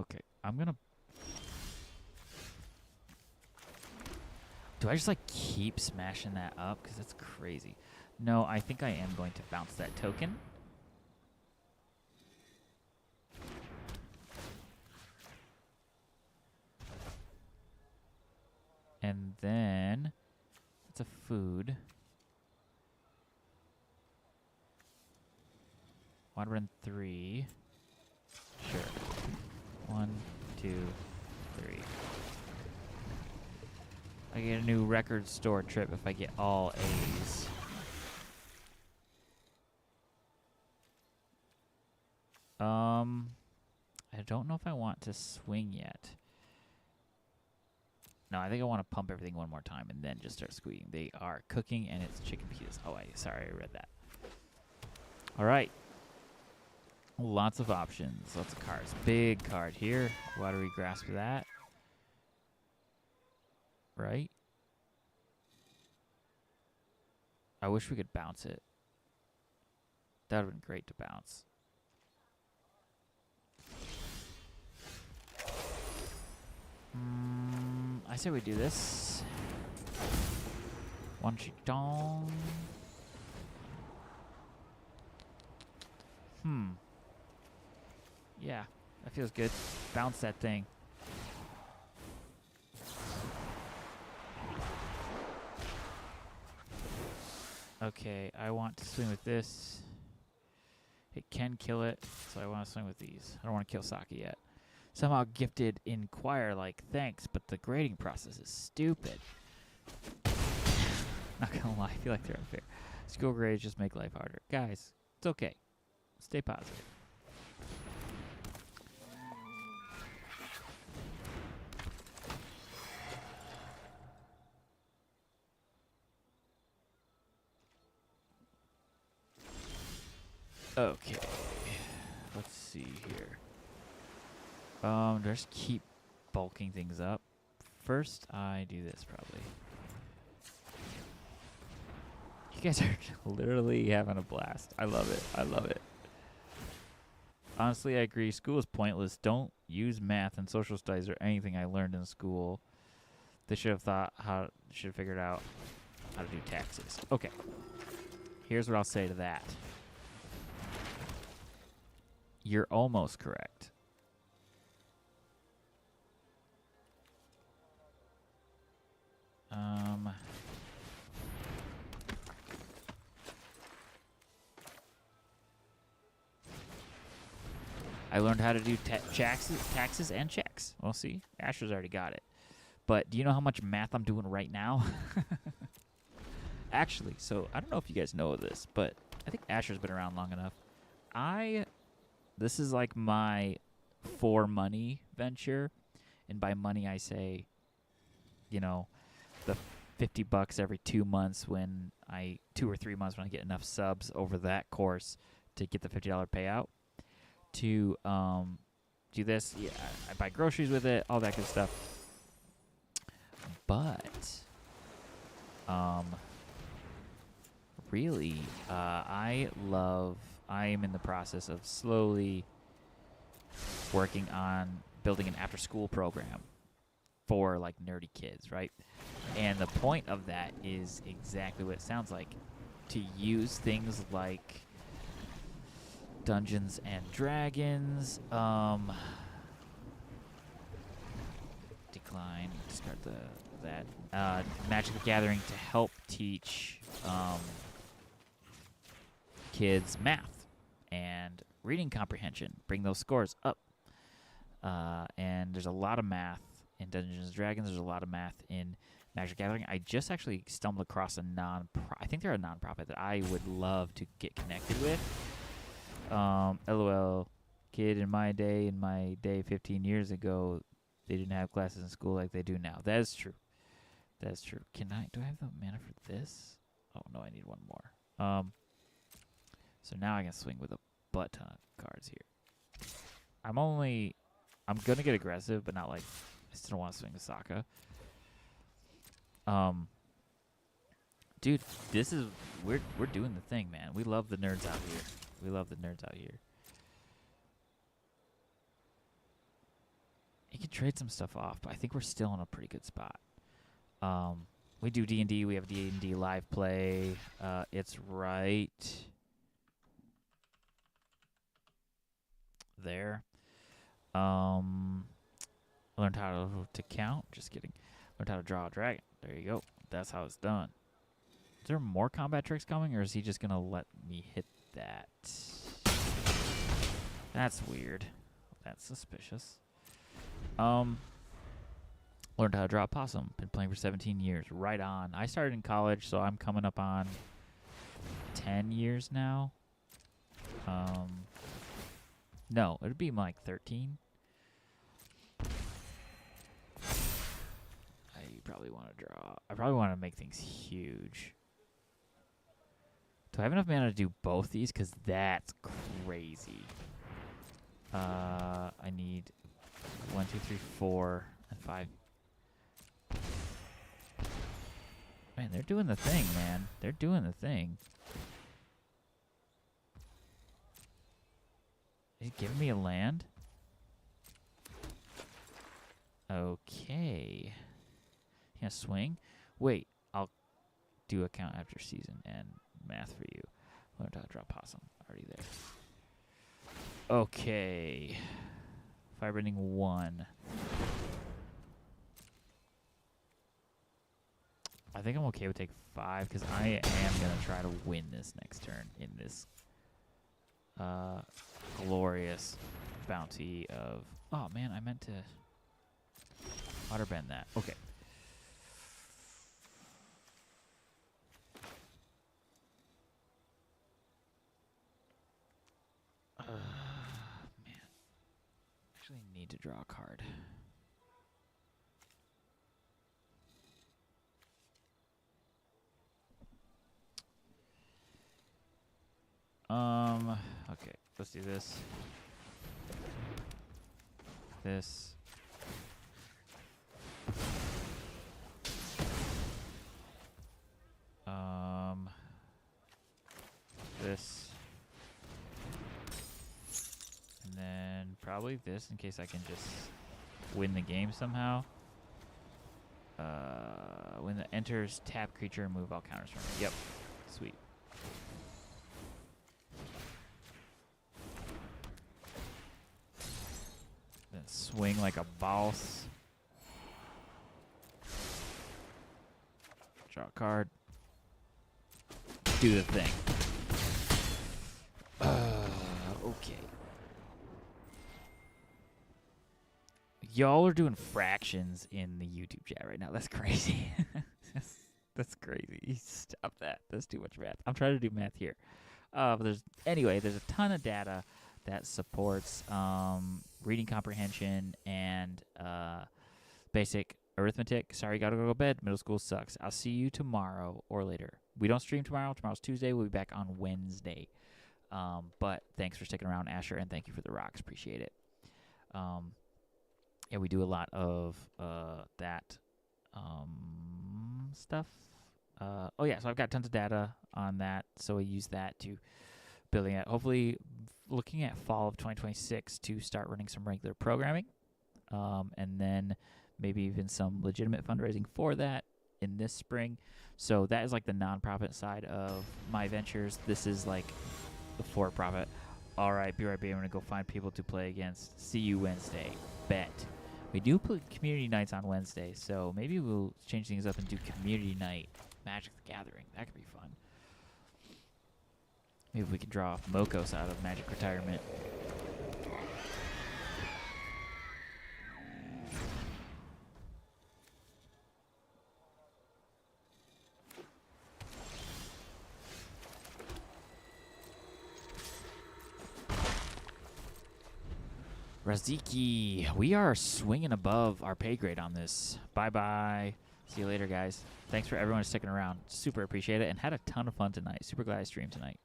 Okay, I'm gonna... Do I just, like, keep smashing that up? Because that's crazy. No, I think I am going to bounce that token. And then it's a food. Want to run 3. Sure. 1, 2, 3. I get a new record store trip if I get all A's. I don't know if I want to swing yet. No, I think I want to pump everything one more time and then just start squeezing. They are cooking, and it's chicken fajitas. Oh, sorry, I read that. All right. Lots of options. Lots of cards. Big card here. Watery Grasp for that. Right? I wish we could bounce it. That would have been great to bounce. I say we do this. One dong. That feels good. Bounce that thing. Okay, I want to swing with this. It can kill it, so I want to swing with these. I don't want to kill Saki yet. Somehow gifted inquire like thanks, but the grading process is stupid. Not gonna lie, I feel like they're unfair. School grades just make life harder. Guys, it's okay. Stay positive. Okay. Let's see here. Just keep bulking things up. First, I do this probably. You guys are literally having a blast. I love it. I love it. Honestly, I agree. School is pointless. Don't use math and social studies or anything I learned in school. They should have figured out how to do taxes. Okay. Here's what I'll say to that. You're almost correct. I learned how to do taxes and checks. Well, see, Asher's already got it. But do you know how much math I'm doing right now? Actually, so I don't know if you guys know this, but I think Asher's been around long enough. This is like my for money venture. And by money, I say, you know, the $50 every 2 months 2 or 3 months when I get enough subs over that course to get the $50 payout. To do this, yeah, I buy groceries with it, all that good stuff. But really, I am in the process of slowly working on building an after-school program for like nerdy kids, right? And the point of that is exactly what it sounds like, to use things like Dungeons and Dragons, decline, discard that, Magic the Gathering to help teach kids math and reading comprehension, bring those scores up. And there's a lot of math in Dungeons and Dragons. There's a lot of math in Magic the Gathering. I just actually stumbled across I think they're a nonprofit that I would love to get connected with. LOL, kid, in my day 15 years ago, they didn't have classes in school like they do now. That is true. That is true. Do I have the mana for this? Oh, no, I need one more. So now I can swing with a butt ton of cards here. I'm going to get aggressive, but not like, I still don't want to swing with Sokka. Dude, we're doing the thing, man. We love the nerds out here. We love the nerds out here. You can trade some stuff off, but I think we're still in a pretty good spot. We do D&D. We have D&D live play. It's right there. Learned how to count. Just kidding. Learned how to draw a dragon. There you go. That's how it's done. Is there more combat tricks coming, or is he just going to let me hit that? That's weird. That's suspicious. Learned how to draw a possum. Been playing for 17 years. Right on. I started in college, so I'm coming up on 10 years now. No, it'd be like 13. I probably want to draw. I probably want to make things huge. Do I have enough mana to do both these? Because that's crazy. I need 1, 2, 3, 4, and 5. Man, they're doing the thing, man. They're doing the thing. He's giving me a land? Okay. You gonna swing? Wait, I'll do a count after season and math for you. Learned how to draw possum. Already there. Okay. Firebending 1. I think I'm okay with take 5 because I am going to try to win this next turn in this glorious bounty of... Oh, man, I meant to waterbend that. Okay. Man. Actually need to draw a card. Okay, let's do this. This. This. And then probably this in case I can just win the game somehow. When it enters, tap creature, move all counters from it. Yep. Sweet. Then swing like a boss. Draw a card. Do the thing. Okay. Y'all are doing fractions in the YouTube chat right now. That's crazy. That's crazy. Stop that. That's too much math. I'm trying to do math here. But there's a ton of data that supports reading comprehension and basic arithmetic. Sorry, gotta go to bed. Middle school sucks. I'll see you tomorrow or later. We don't stream tomorrow. Tomorrow's Tuesday. We'll be back on Wednesday. But thanks for sticking around, Asher, and thank you for the rocks. Appreciate it. Yeah, we do a lot of that stuff. Oh, yeah, so I've got tons of data on that, so we use that to building it. Hopefully, looking at fall of 2026 to start running some regular programming, and then maybe even some legitimate fundraising for that in this spring. So that is like the nonprofit side of my ventures. This is like the for-profit. All right, BRB, I'm going to go find people to play against. See you Wednesday. Bet. We do play community nights on Wednesday, so maybe we'll change things up and do community night Magic the Gathering. That could be fun. Maybe we could draw Mokos out of Magic Retirement. Raziki, we are swinging above our pay grade on this. Bye-bye. See you later, guys. Thanks for everyone sticking around. Super appreciate it and had a ton of fun tonight. Super glad I streamed tonight.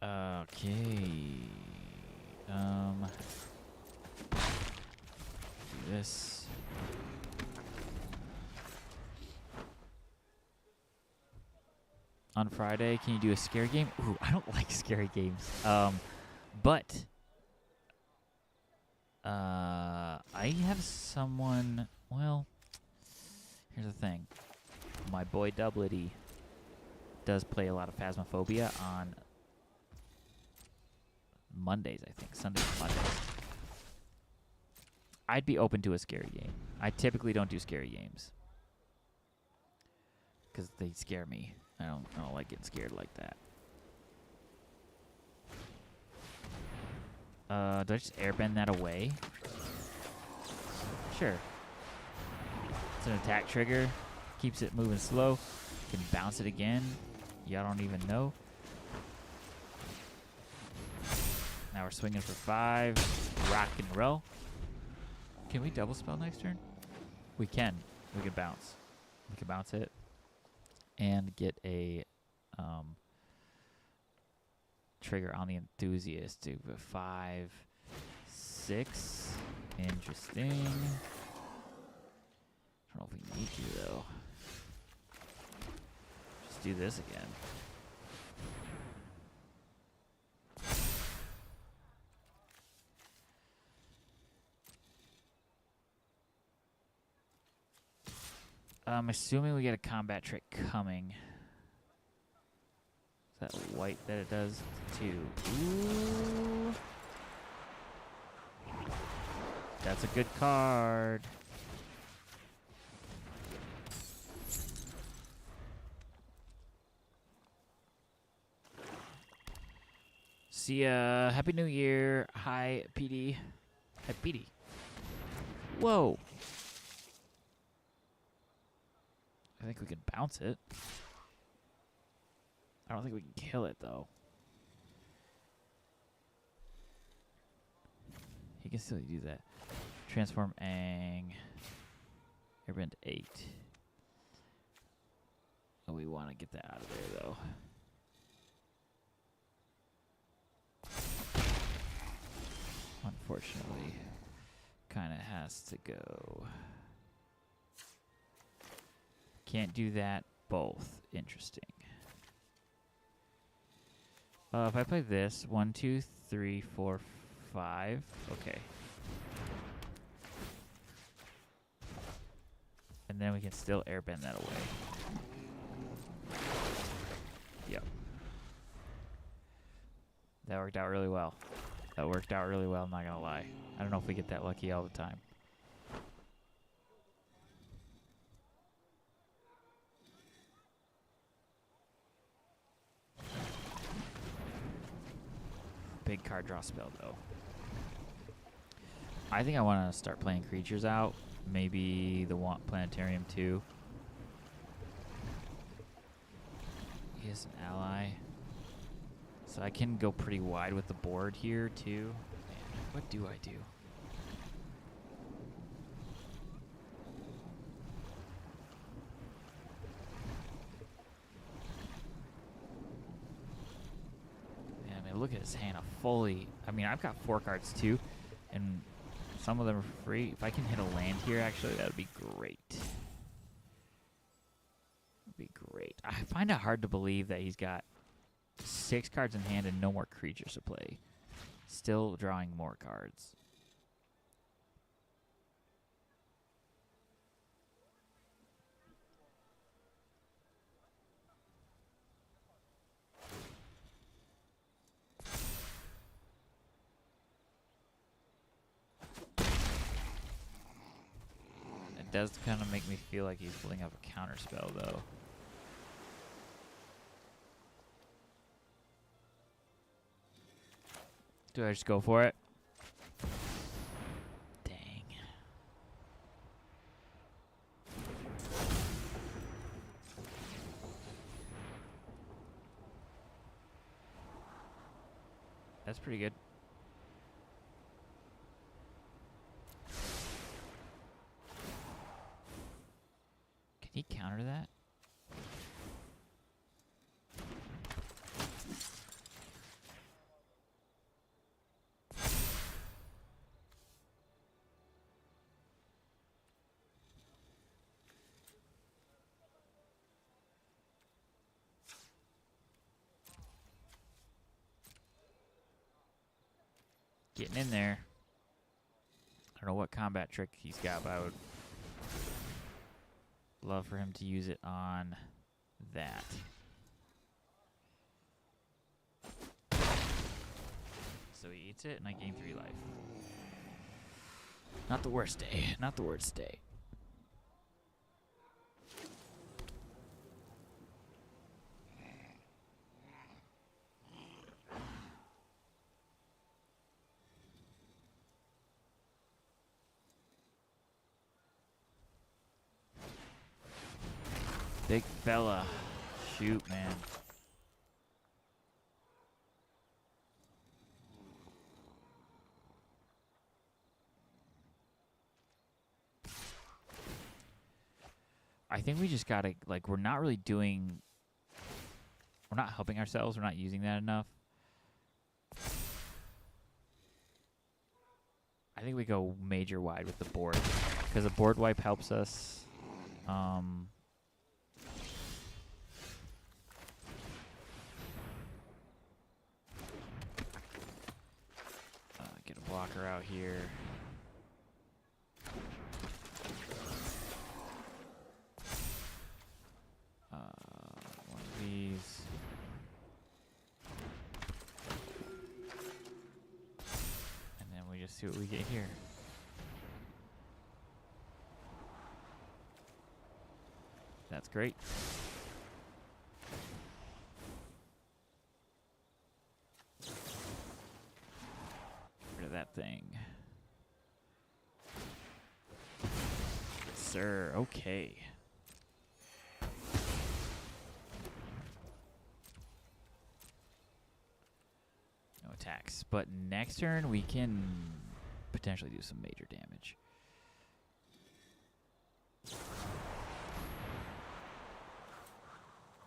Okay. Do this. On Friday, can you do a scary game? Ooh, I don't like scary games. But I have someone. Well, here's the thing. My boy Doublety does play a lot of Phasmophobia on Mondays, I think. Sundays and Mondays. I'd be open to a scary game. I typically don't do scary games because they scare me. I don't like getting scared like that. Do I just airbend that away? Sure. It's an attack trigger. Keeps it moving slow. Can bounce it again. Y'all don't even know. Now we're swinging for 5. Rock and roll. Can we double spell next turn? We can. We can bounce. We can bounce it. And get a trigger on the enthusiast to 5, 6. Interesting. I don't know if we need to though. Just do this again. I'm assuming we get a combat trick coming. that white that it does too. Ooh. That's a good card. See ya. Happy New Year. Hi, PD. Hi, PD. Whoa. I think we can bounce it. I don't think we can kill it, though. He can still do that. Transform Aang. Airbend 8. Oh, we want to get that out of there, though. Unfortunately, kind of has to go. Can't do that both. Interesting. If I play this, 1, 2, 3, 4, 5. Okay. And then we can still airbend that away. Yep. That worked out really well. That worked out really well, I'm not gonna lie. I don't know if we get that lucky all the time. Big card draw spell, though. I think I want to start playing creatures out. Maybe the Planetarium too. He is an ally. So I can go pretty wide with the board here too. Man, what do I do? Man, I mean, look at his hand. I mean, I've got 4 cards too, and some of them are free. If I can hit a land here, actually, that would be great. Would be great. I find it hard to believe that he's got 6 cards in hand and no more creatures to play. Still drawing more cards. It does kind of make me feel like he's pulling up a counter spell, though. Do I just go for it? Dang. That's pretty good. Can he counter that? Getting in there. I don't know what combat trick he's got, but I would love for him to use it on that. So he eats it, and I gain 3 life. Not the worst day. Not the worst day. Big fella. Shoot, man. I think we just gotta, like, we're not really doing, we're not helping ourselves, we're not using that enough. I think we go major wide with the board, because a board wipe helps us. Get a blocker out here. One of these. gotta see what we get here. That's great. Get rid of that thing. Yes, sir. Okay. No attacks. But next turn, we can potentially do some major damage.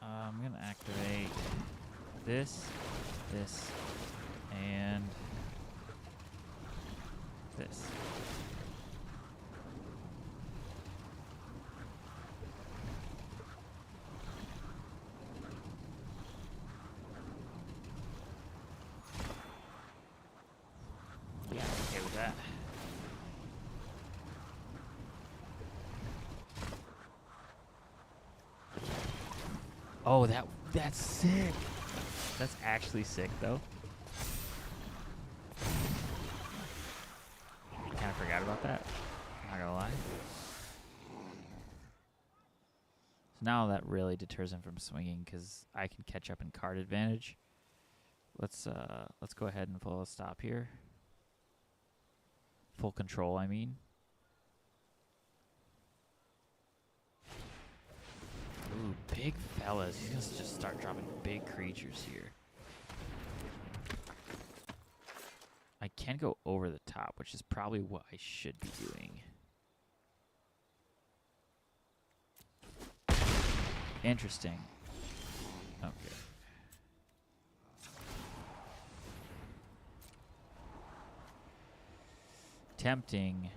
I'm going to activate this, and this. Yeah, I'm okay with that. Oh, that's sick. That's actually sick, though. Kind of forgot about that. Not gonna lie. So now that really deters him from swinging because I can catch up in card advantage. Let's go ahead and full stop here. Full control, I mean. Ooh, big fellas. He's gonna just start dropping big creatures here. I can go over the top, which is probably what I should be doing. Interesting. Okay. Tempting.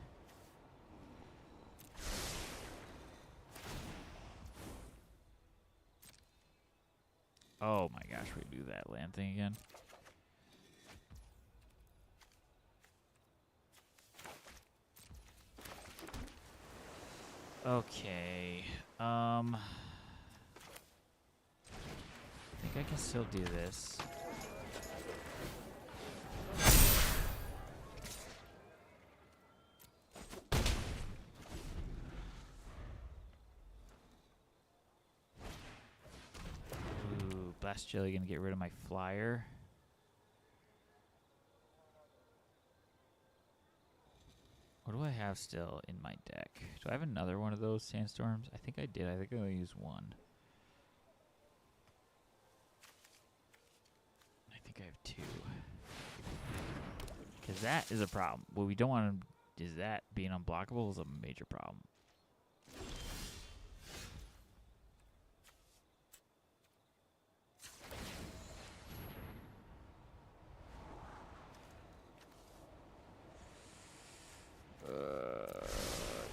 Oh my gosh, we do that land thing again. Okay. I think I can still do this. Ooh, Blast Jelly gonna get rid of my flyer. What do I have still in my deck? Do I have another one of those sandstorms? I think I did. I think I only used one. I think I have two. Because that is a problem. What we don't want to is that being unblockable is a major problem.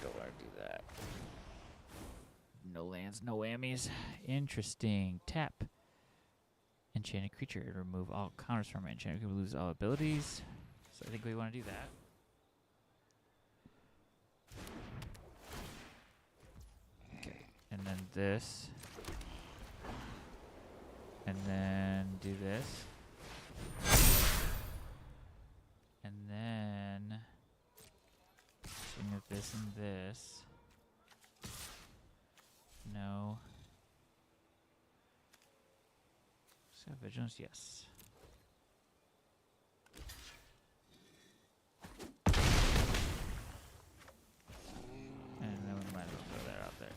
Don't want to do that. No lands, no whammies. Interesting. Tap. Enchanted creature. Remove all counters from it. Enchanted creature lose all abilities. So I think we want to do that. Okay. And then this. And then do this. And then swing with this and this. No. So vigilance, yes. And then we might as well throw that out there.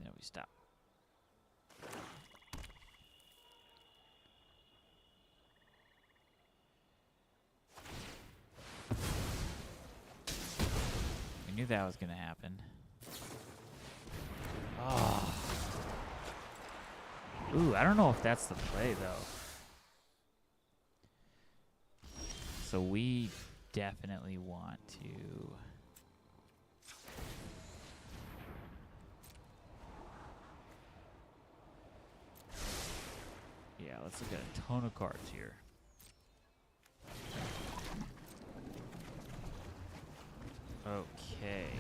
Then we stop. We knew that was going to happen. Oh. Ooh, I don't know if that's the play, though. So we definitely want to... Yeah, let's look at a ton of cards here. Okay.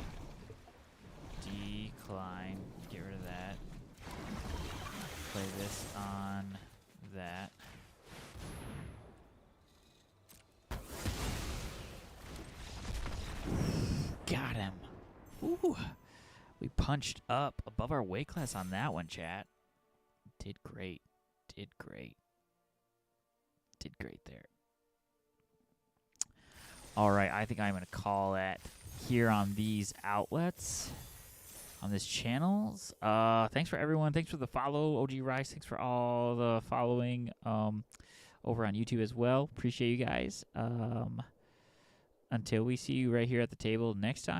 Decline. Get rid of that. Play this on that. Ooh, we punched up above our weight class on that one, chat. Did great. Did great. Did great there. All right, I think I'm going to call it here on these outlets, on this channels. Thanks for everyone. Thanks for the follow, OG Rice. Thanks for all the following over on YouTube as well. Appreciate you guys. Until we see you right here at the table next time.